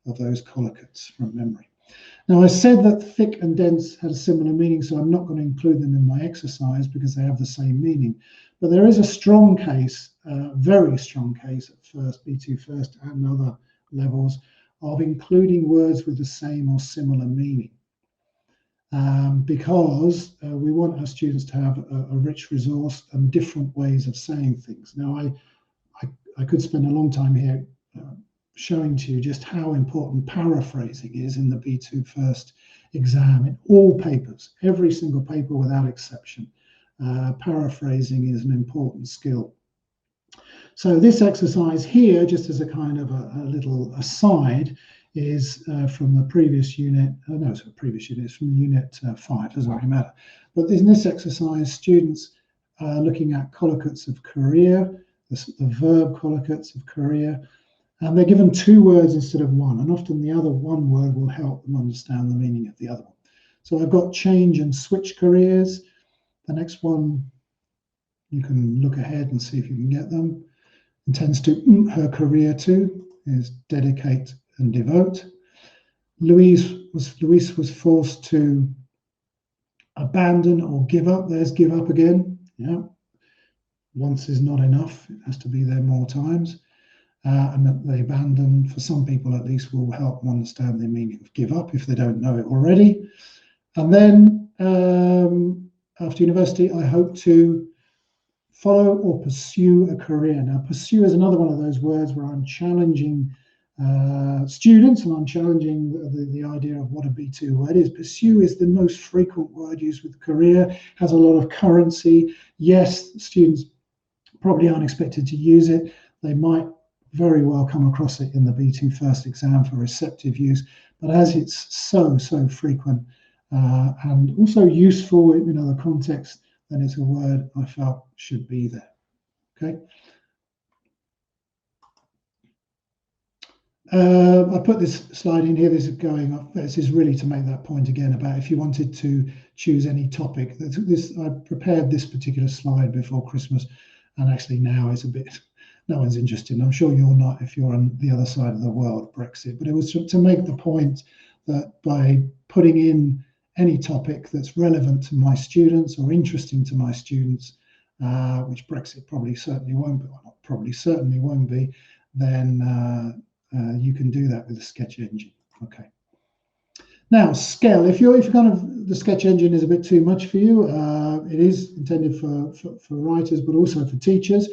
of those collocates from memory. Now, I said that thick and dense had a similar meaning, so I'm not going to include them in my exercise because they have the same meaning. But there is a strong case, very strong case at first, B2 first and other levels, of including words with the same or similar meaning. Because we want our students to have a rich resource and different ways of saying things. Now, I could spend a long time here showing to you just how important paraphrasing is in the B2 first exam in all papers, every single paper without exception. Paraphrasing is an important skill. So this exercise here, just as a kind of a little aside, is from the previous unit. No, it's from unit 5, doesn't really matter. But in this exercise, students are looking at collocates of career, the verb collocates of career, and they're given 2 words instead of 1, and often the other one word will help them understand the meaning of the other one. So I've got change and switch careers. The next one, you can look ahead and see if you can get them. Intends to her career to is dedicate and devote. Louise was forced to abandon or give up. There's give up again. Yeah. Once is not enough. It has to be there more times. And that they abandon, for some people at least, will help them understand the meaning of give up if they don't know it already. And then after university, I hope to follow or pursue a career. Now, pursue is another one of those words where I'm challenging students, and I'm challenging the idea of what a B2 word is. Pursue is the most frequent word used with career, has a lot of currency. Yes, students probably aren't expected to use it. They might very well come across it in the B2 first exam for receptive use, but as it's so frequent, and also useful in other contexts, then it's a word I felt should be there. Okay. I put this slide in here. This is going up. This is really to make that point again about if you wanted to choose any topic. I prepared this particular slide before Christmas, and actually now it's a bit, no one's interested. I'm sure you're not if you're on the other side of the world, Brexit. But it was to make the point that by putting in any topic that's relevant to my students or interesting to my students, which Brexit probably certainly won't be, well, not probably certainly won't be, then you can do that with the sketch engine. Okay. Now, Skell. If you're kind of the sketch engine is a bit too much for you, it is intended for writers, but also for teachers.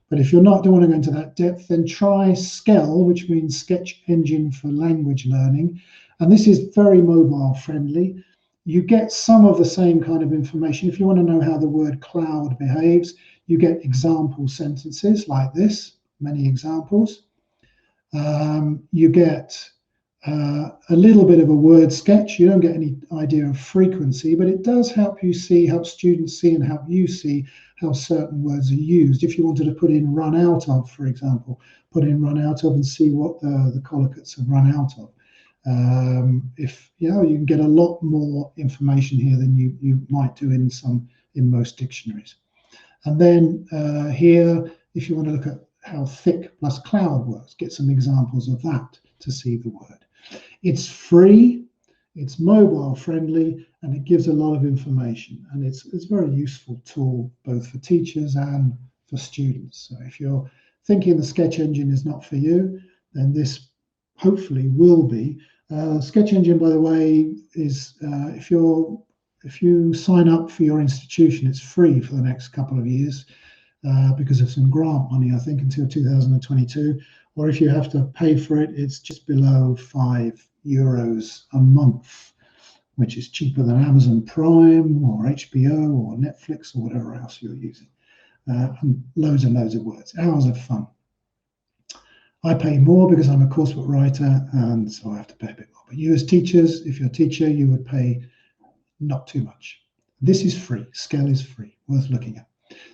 But if you're not, don't want to go into that depth, then try Skell, which means Sketch Engine for Language Learning. And this is very mobile friendly. You get some of the same kind of information. If you want to know how the word cloud behaves, you get example sentences like this, many examples. You get a little bit of a word sketch. You don't get any idea of frequency, but it does help students see and help you see how certain words are used. If you wanted to put in run out of, for example, put in run out of and see what the collocates have run out of. If you can get a lot more information here than you might do in most dictionaries. And then here, if you want to look at how thick plus cloud works, get some examples of that to see the word. It's free, it's mobile friendly, and it gives a lot of information. And it's a very useful tool both for teachers and for students. So if you're thinking the sketch engine is not for you, then this hopefully will be. Sketch engine, by the way, is if you sign up for your institution, it's free for the next couple of years. Because of some grant money, I think, until 2022. Or if you have to pay for it, it's just below €5 a month, which is cheaper than Amazon Prime or HBO or Netflix or whatever else you're using. And loads and loads of words. Hours of fun. I pay more because I'm a coursebook writer, and so I have to pay a bit more. But you as teachers, if you're a teacher, you would pay not too much. This is free. Skell is free, worth looking at.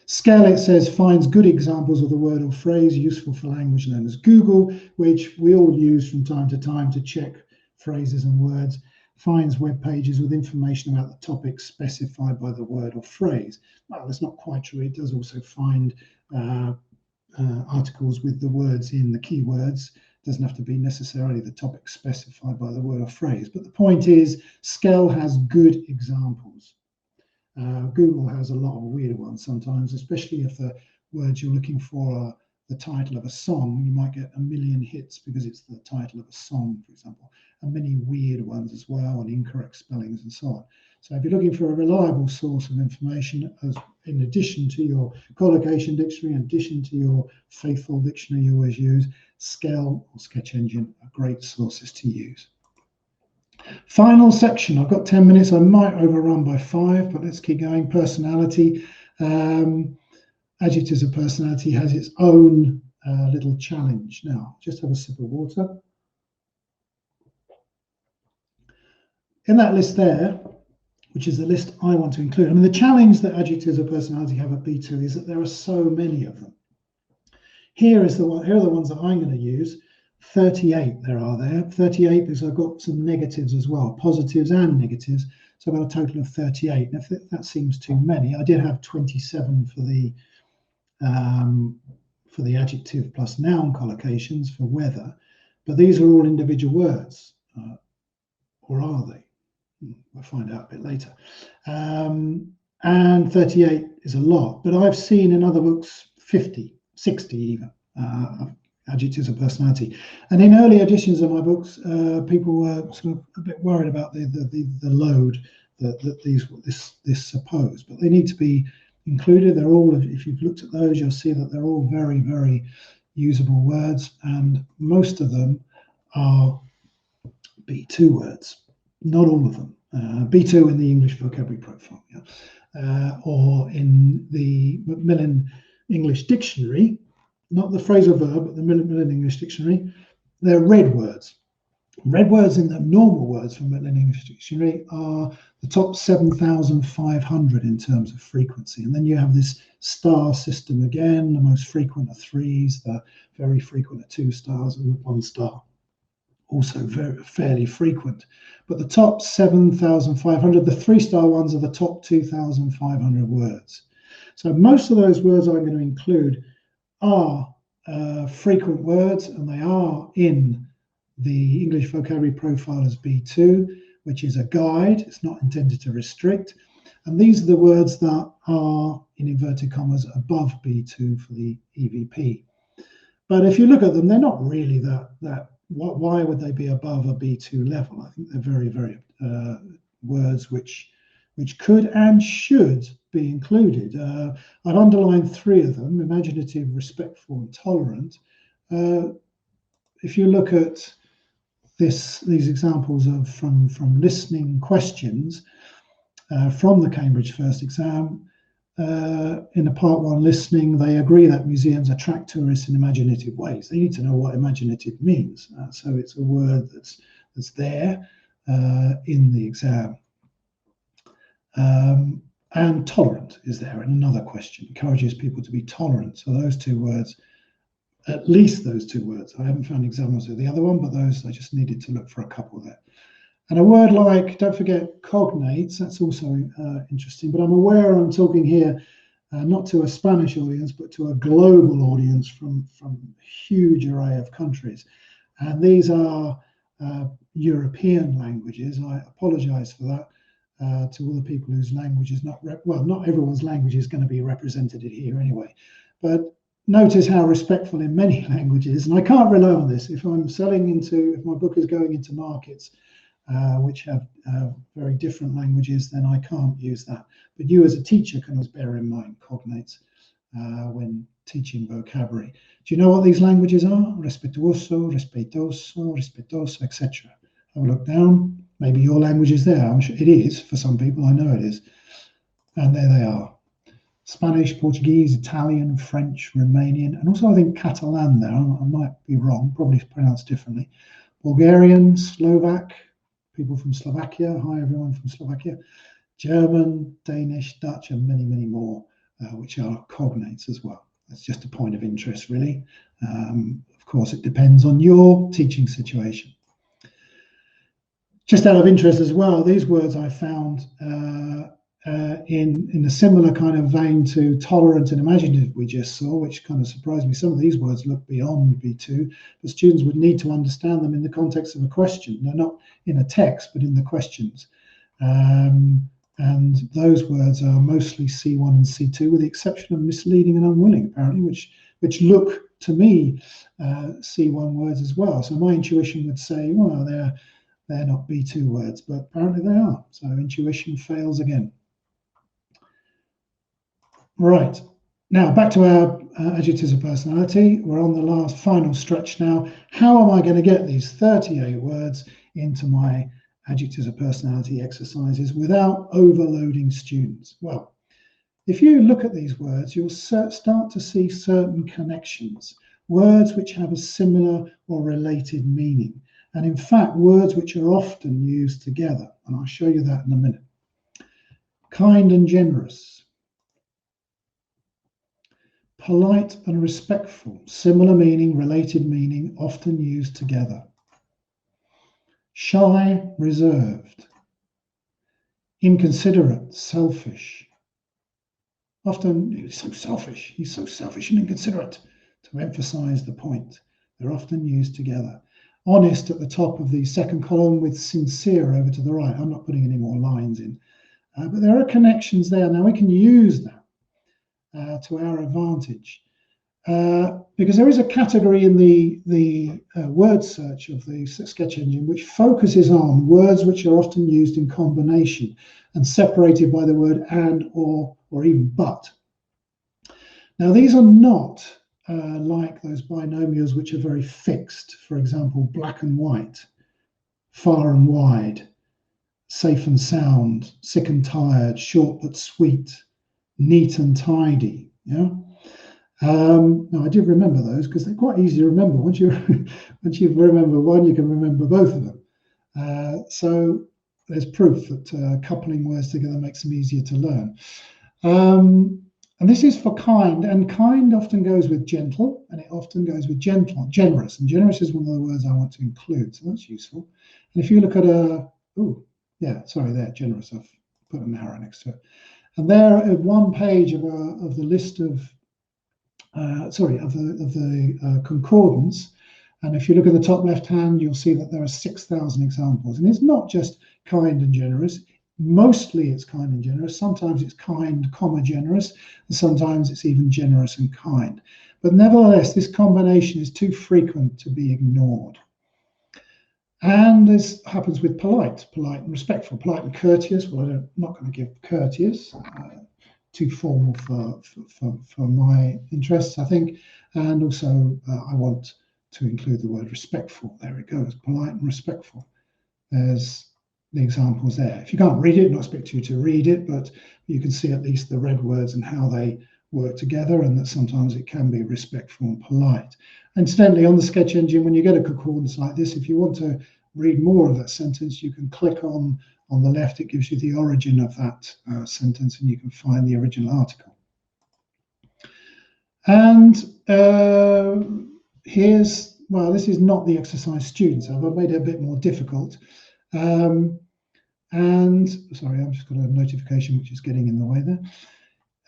Skell, it says, finds good examples of the word or phrase useful for language learners. Google, which we all use from time to time to check phrases and words, finds web pages with information about the topic specified by the word or phrase. Well, that's not quite true. It does also find articles with the words in the keywords. It doesn't have to be necessarily the topic specified by the word or phrase. But the point is, Skell has good examples. Google has a lot of weird ones sometimes, especially if the words you're looking for are the title of a song. You might get 1 million hits because it's the title of a song, for example, and many weird ones as well, and incorrect spellings and so on. So if you're looking for a reliable source of information, in addition to your collocation dictionary, in addition to your faithful dictionary you always use, Skell or Sketch Engine are great sources to use. Final section. I've got 10 minutes. I might overrun by 5, but let's keep going. Personality. Adjectives of personality has its own little challenge. Now, just have a sip of water. In that list there, which is the list I want to include, I mean, the challenge that adjectives of personality have at B2 is that there are so many of them. Here are the ones that I'm going to use. 38 there are there. 38 because I've got some negatives as well, positives and negatives. So I've got a total of 38. And if that seems too many, I did have 27 for the adjective plus noun collocations for weather, but these are all individual words, or are they? We'll find out a bit later. And 38 is a lot, but I've seen in other books 50, 60 even. Adjectives of personality, and in early editions of my books, people were sort of a bit worried about the load that this suppose, but they need to be included. They're all, if you've looked at those, you'll see that they're all very, very usable words, and most of them are B2 words. Not all of them. B2 in the English vocabulary profile, or in the Macmillan English Dictionary. Not the phrasal verb, but the Macmillan English Dictionary, they're red words. Red words in the normal words from Macmillan English Dictionary are the top 7,500 in terms of frequency. And then you have this star system again. The most frequent are 3s, the very frequent are 2 stars, and 1 star. Also fairly frequent. But the top 7,500, the 3-star ones are the top 2,500 words. So most of those words I'm going to include are frequent words, and they are in the English vocabulary profile as B2, which is a guide. It's not intended to restrict. And these are the words that are, in inverted commas, above B2 for the EVP. But if you look at them, they're not really why would they be above a B2 level? I think they're very, very words which could and should be included. I've underlined 3 of them: imaginative, respectful, and tolerant. If you look at these examples of from listening questions from the Cambridge first exam, in the part 1 listening, they agree that museums attract tourists in imaginative ways. They need to know what imaginative means. So it's a word that's there in the exam. And tolerant is there in another question. Encourages people to be tolerant. So those 2 words, at least those 2 words. I haven't found examples of the other one, but those I just needed to look for a couple there. And a word like, don't forget, cognates, that's also interesting. But I'm aware I'm talking here not to a Spanish audience, but to a global audience from a huge array of countries. And these are European languages. I apologize for that to all the people whose language is not everyone's language is going to be represented here anyway. But notice how respectful in many languages, and I can't rely on this. If my book is going into markets which have very different languages, then I can't use that. But you as a teacher can always bear in mind cognates when teaching vocabulary. Do you know what these languages are? Respetuoso, respeitoso, respetuoso, etc. Have a look down. Maybe your language is there. I'm sure it is for some people. I know it is. And there they are. Spanish, Portuguese, Italian, French, Romanian, and also I think Catalan there. I might be wrong, probably pronounced differently. Bulgarian, Slovak, people from Slovakia. Hi, everyone from Slovakia. German, Danish, Dutch, and many, many more, which are cognates as well. That's just a point of interest, really. Of course, it depends on your teaching situation. Just out of interest as well, these words I found in a similar kind of vein to tolerant and imaginative we just saw, which kind of surprised me. Some of these words look beyond B2, but students would need to understand them in the context of a question. They're not in a text, but in the questions. And those words are mostly C1 and C2, with the exception of misleading and unwilling, apparently, which look to me C1 words as well. So my intuition would say, well, they're not B2 words, but apparently they are. So intuition fails again. Right, now back to our adjectives of personality. We're on the final stretch now. How am I going to get these 38 words into my adjectives of personality exercises without overloading students? Well, if you look at these words, you'll start to see certain connections, words which have a similar or related meaning. And in fact, words which are often used together. And I'll show you that in a minute. Kind and generous. Polite and respectful, similar meaning, related meaning, often used together. Shy, reserved. Inconsiderate, selfish. Often, he's so selfish and inconsiderate, to emphasize the point. They're often used together. Honest at the top of the second column with sincere over to the right. I'm not putting any more lines in. But there are connections there. Now we can use that to our advantage, because there is a category in the word search of the sketch engine which focuses on words which are often used in combination and separated by the word and, or even but. Now these are not like those binomials which are very fixed. For example, black and white, far and wide, safe and sound, sick and tired, short but sweet, neat and tidy. Yeah, Now, I did remember those because they're quite easy to remember. Once you remember one, you can remember both of them. So there's proof that coupling words together makes them easier to learn. And this is for kind, and kind often goes with gentle, and it often goes with gentle, generous, and generous is one of the words I want to include, so that's useful. And if you look at there, generous, I've put an arrow next to it. And there at one page of the list of concordance, and if you look at the top left hand, you'll see that there are 6,000 examples, and it's not just kind and generous. Mostly it's kind and generous. Sometimes it's kind, comma, generous, and sometimes it's even generous and kind. But nevertheless, this combination is too frequent to be ignored. And this happens with polite and respectful. Polite and courteous, well, I'm not going to give courteous, too formal for my interests, I think. And also, I want to include the word respectful. There it goes, polite and respectful. There's the examples there. If you can't read it, I'm not expecting you to read it, but you can see at least the red words and how they work together, and that sometimes it can be respectful and polite. Incidentally, on the sketch engine, when you get a concordance like this, if you want to read more of that sentence, you can click on the left. It gives you the origin of that sentence, and you can find the original article. And this is not the exercise students have. I've made it a bit more difficult. And sorry, I've just got a notification which is getting in the way there.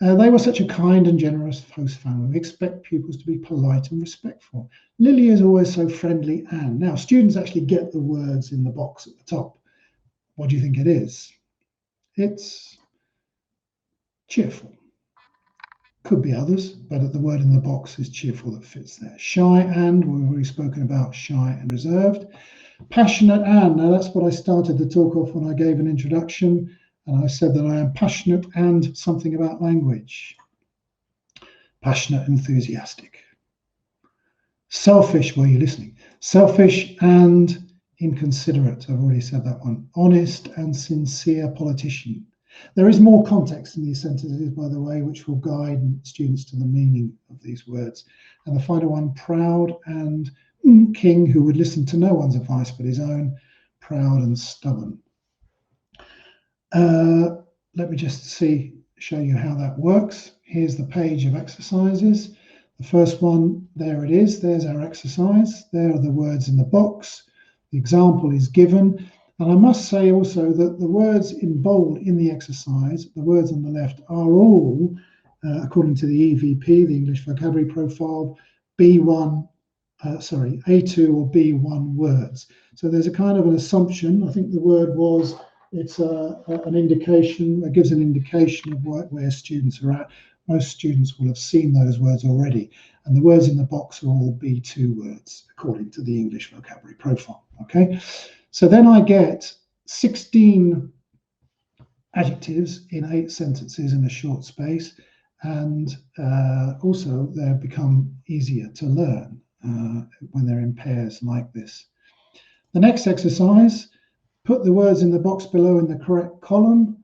They were such a kind and generous host family. We expect pupils to be polite and respectful. Lily is always so friendly, and now students actually get the words in the box at the top. What do you think it is? It's cheerful. Could be others, but the word in the box is cheerful that fits there. Shy and, we've already spoken about shy and reserved. Passionate and, now that's what I started the talk off when I gave an introduction, and I said that I am passionate and something about language. Passionate, enthusiastic. Selfish, were you listening? Selfish and inconsiderate, I've already said that one. Honest and sincere politician. There is more context in these sentences, by the way, which will guide students to the meaning of these words. And the final one, proud and king, who would listen to no one's advice but his own, proud and stubborn. Let me just show you how that works. Here's the page of exercises. The first one, there it is. There's our exercise. There are the words in the box. The example is given. And I must say also that the words in bold in the exercise, the words on the left, are all, according to the EVP, the English Vocabulary Profile, A2 or B1 words. So there's a kind of an assumption. I think the word was, it's an indication, it gives an indication of where students are at. Most students will have seen those words already. And the words in the box are all B2 words, according to the English Vocabulary Profile. Okay. So then I get 16 adjectives in 8 sentences in a short space, and also they become easier to learn when they're in pairs like this. The next exercise, put the words in the box below in the correct column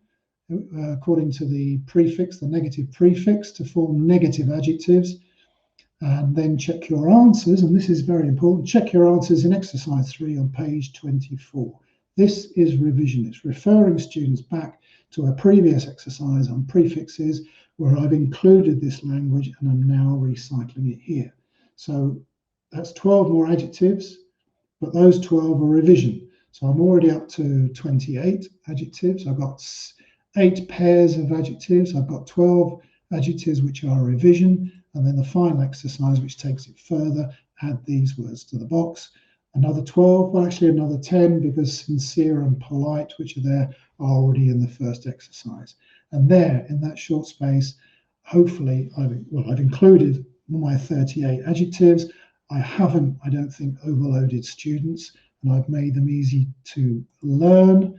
according to the prefix, the negative prefix, to form negative adjectives, and then check your answers, and this is very important. Check your answers in exercise 3 on page 24. This is revision. It's referring students back to a previous exercise on prefixes where I've included this language and I'm now recycling it here. So that's 12 more adjectives, but those 12 are revision. So I'm already up to 28 adjectives. I've got 8 pairs of adjectives. I've got 12 adjectives which are revision. And then the final exercise, which takes it further, add these words to the box. Another 12, well, actually another 10, because sincere and polite, which are there, are already in the first exercise. And there, in that short space, hopefully, I've included my 38 adjectives. I haven't, I don't think, overloaded students, and I've made them easy to learn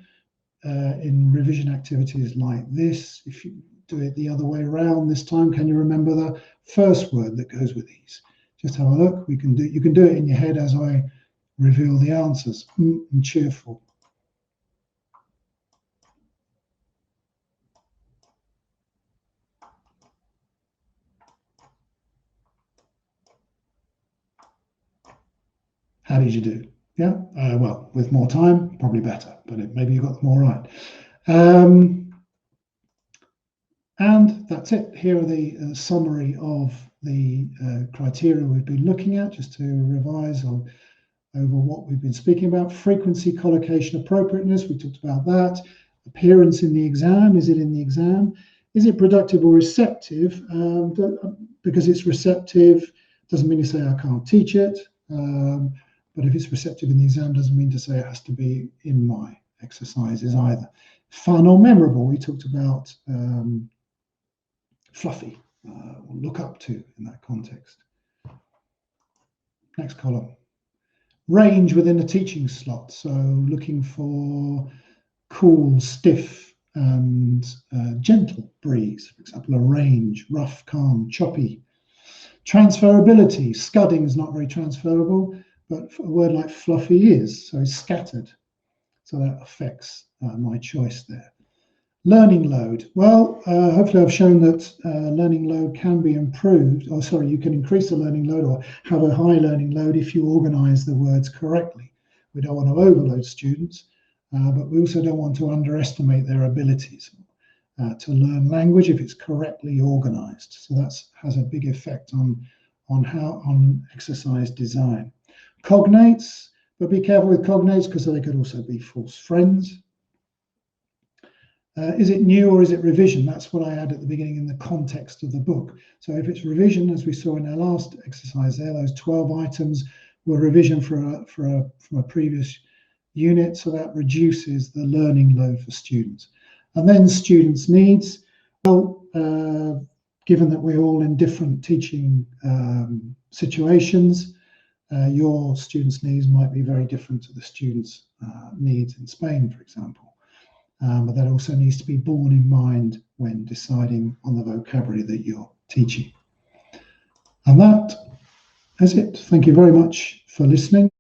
in revision activities like this. If you do it the other way around this time, can you remember the first word that goes with these? Just have a look. You can do it in your head as I reveal the answers. And cheerful. How did you do? Yeah, well, with more time, probably better, but maybe you got them all right. And that's it. Here are the summary of the criteria we've been looking at, just to revise over what we've been speaking about. Frequency, collocation, appropriateness, we talked about that. Appearance in the exam, is it in the exam? Is it productive or receptive? Because it's receptive doesn't mean to say I can't teach it, but if it's receptive in the exam doesn't mean to say it has to be in my exercises either. Fun or memorable, we talked about fluffy, or look up to in that context. Next column. Range within a teaching slot, so looking for cool, stiff, and gentle breeze, for example, a range, rough, calm, choppy. Transferability, scudding is not very transferable, but a word like fluffy is, so it's scattered. So that affects my choice there. Learning load. Well, hopefully I've shown that learning load can be improved. Oh, sorry, you can increase the learning load or have a high learning load if you organize the words correctly. We don't want to overload students, but we also don't want to underestimate their abilities to learn language if it's correctly organized. So that has a big effect on exercise design. Cognates, but be careful with cognates because they could also be false friends. Is it new or is it revision? That's what I had at the beginning in the context of the book. So if it's revision, as we saw in our last exercise there, those 12 items were revision from a previous unit, so that reduces the learning load for students. And then students' needs. Well, given that we're all in different teaching situations, your students' needs might be very different to the students' needs in Spain, for example. But that also needs to be borne in mind when deciding on the vocabulary that you're teaching. And that is it. Thank you very much for listening.